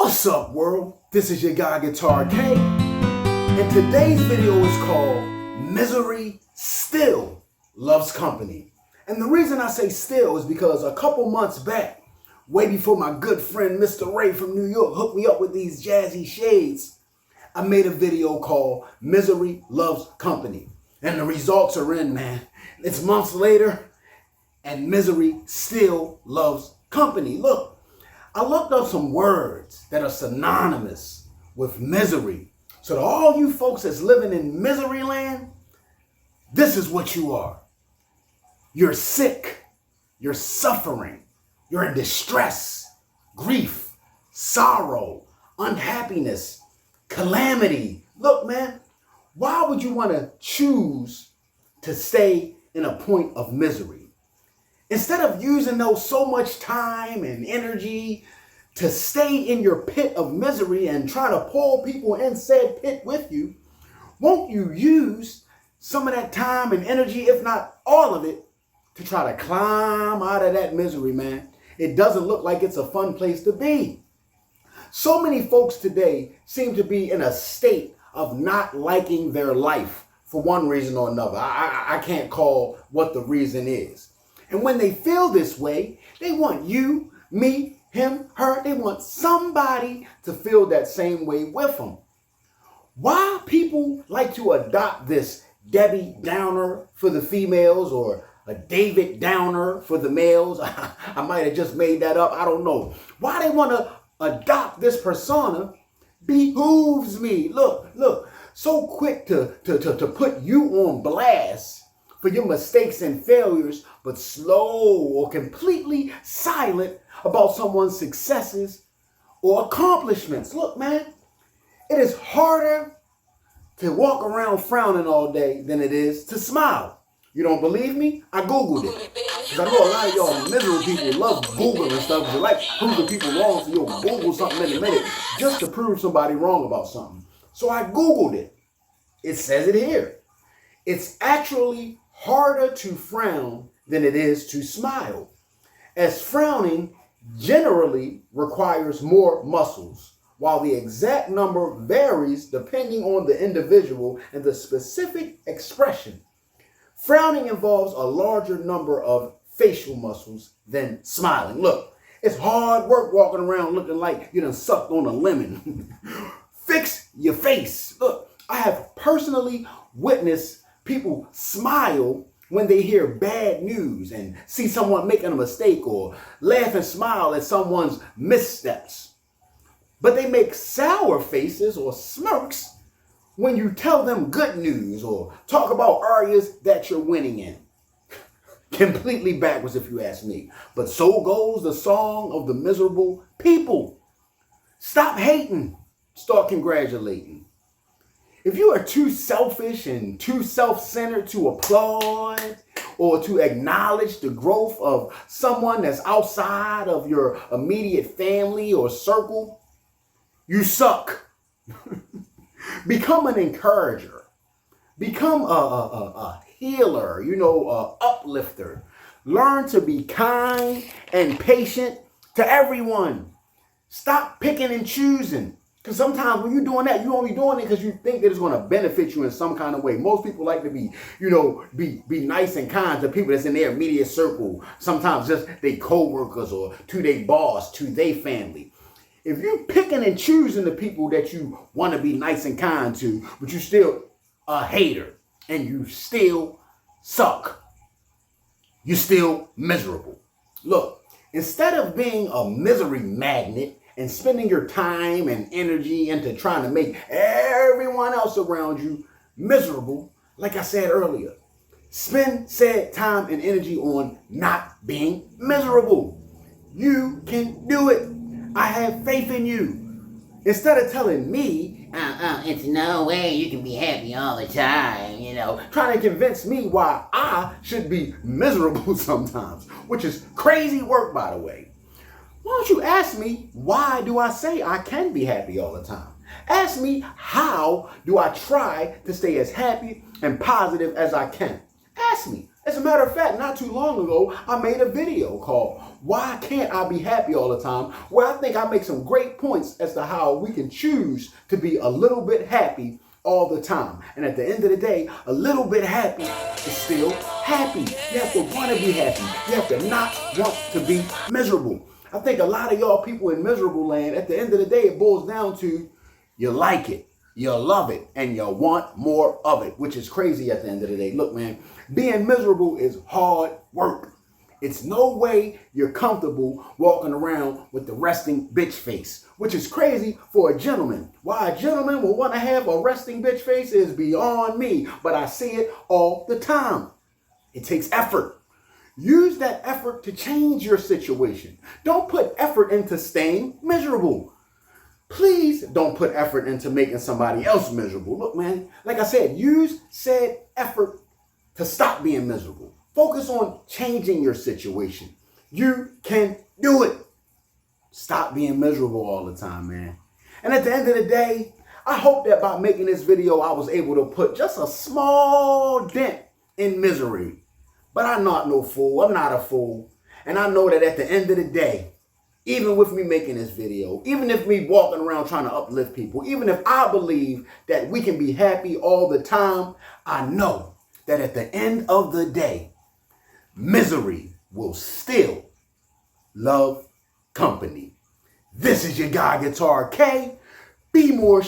What's up, world? This is your guy Guitar K, and today's video is called Misery Still Loves Company. And the reason I say still is because a couple months back, way before my good friend Mr. Ray from New York hooked me up with these jazzy shades, I made a video called Misery Loves Company. And the results are in, man. It's months later, and misery still loves company. Look, I looked up some words that are synonymous with misery. So to all you folks that's living in misery land, this is what you are. You're sick, you're suffering, you're in distress, grief, sorrow, unhappiness, calamity. Look, man, why would you want to choose to stay in a point of misery? Instead of using those so much time and energy to stay in your pit of misery and try to pull people in said pit with you, won't you use some of that time and energy, if not all of it, to try to climb out of that misery, man? It doesn't look like it's a fun place to be. So many folks today seem to be in a state of not liking their life for one reason or another. I can't call what the reason is. And when they feel this way, they want you, me, him, her. They want somebody to feel that same way with them. Why people like to adopt this Debbie Downer for the females or a David Downer for the males? I might have just made that up. I don't know. Why they want to adopt this persona behooves me. Look, so quick to put you on blast for your mistakes and failures, but slow or completely silent about someone's successes or accomplishments. Look, man, it is harder to walk around frowning all day than it is to smile. You don't believe me? I Googled it. Because I know a lot of y'all miserable people love Googling stuff. You like proving people wrong, so you'll Google something in a minute just to prove somebody wrong about something. So I Googled it. It says it here. It's actually harder to frown than it is to smile, as frowning generally requires more muscles, while the exact number varies depending on the individual and the specific expression. Frowning involves a larger number of facial muscles than smiling. Look, it's hard work walking around looking like you done sucked on a lemon. Fix your face. Look, I have personally witnessed people smile when they hear bad news and see someone making a mistake, or laugh and smile at someone's missteps. But they make sour faces or smirks when you tell them good news or talk about areas that you're winning in. Completely backwards if you ask me. But so goes the song of the miserable people. Stop hating, start congratulating. If you are too selfish and too self-centered to applaud or to acknowledge the growth of someone that's outside of your immediate family or circle, you suck. Become an encourager. Become a healer, uplifter. Learn to be kind and patient to everyone. Stop picking and choosing. Because sometimes when you're doing that, you're only doing it because you think that it's going to benefit you in some kind of way. Most people like to be, be nice and kind to people that's in their immediate circle. Sometimes just they co-workers or to their boss, to their family. If you're picking and choosing the people that you want to be nice and kind to, but you're still a hater and you still suck, you're still miserable. Look, instead of being a misery magnet and spending your time and energy into trying to make everyone else around you miserable, like I said earlier, spend said time and energy on not being miserable. You can do it. I have faith in you. Instead of telling me, it's no way you can be happy all the time, trying to convince me why I should be miserable sometimes, which is crazy work, by the way. Why don't you ask me, why do I say I can be happy all the time? Ask me, how do I try to stay as happy and positive as I can? Ask me. As a matter of fact, not too long ago, I made a video called Why Can't I Be Happy All the Time? Where I think I make some great points as to how we can choose to be a little bit happy all the time. And at the end of the day, a little bit happy is still happy. You have to want to be happy. You have to not want to be miserable. I think a lot of y'all people in miserable land, at the end of the day, it boils down to you like it, you love it, and you want more of it, which is crazy at the end of the day. Look, man, being miserable is hard work. It's no way you're comfortable walking around with the resting bitch face, which is crazy for a gentleman. Why a gentleman will want to have a resting bitch face is beyond me, but I see it all the time. It takes effort. Use that effort to change your situation. Don't put effort into staying miserable. Please don't put effort into making somebody else miserable. Look, man, like I said, use said effort to stop being miserable. Focus on changing your situation. You can do it. Stop being miserable all the time, man. And at the end of the day, I hope that by making this video, I was able to put just a small dent in misery. But I'm not no fool. I'm not a fool. And I know that at the end of the day, even with me making this video, even if me walking around trying to uplift people, even if I believe that we can be happy all the time, I know that at the end of the day, misery will still love company. This is your guy, Guitar K. Be more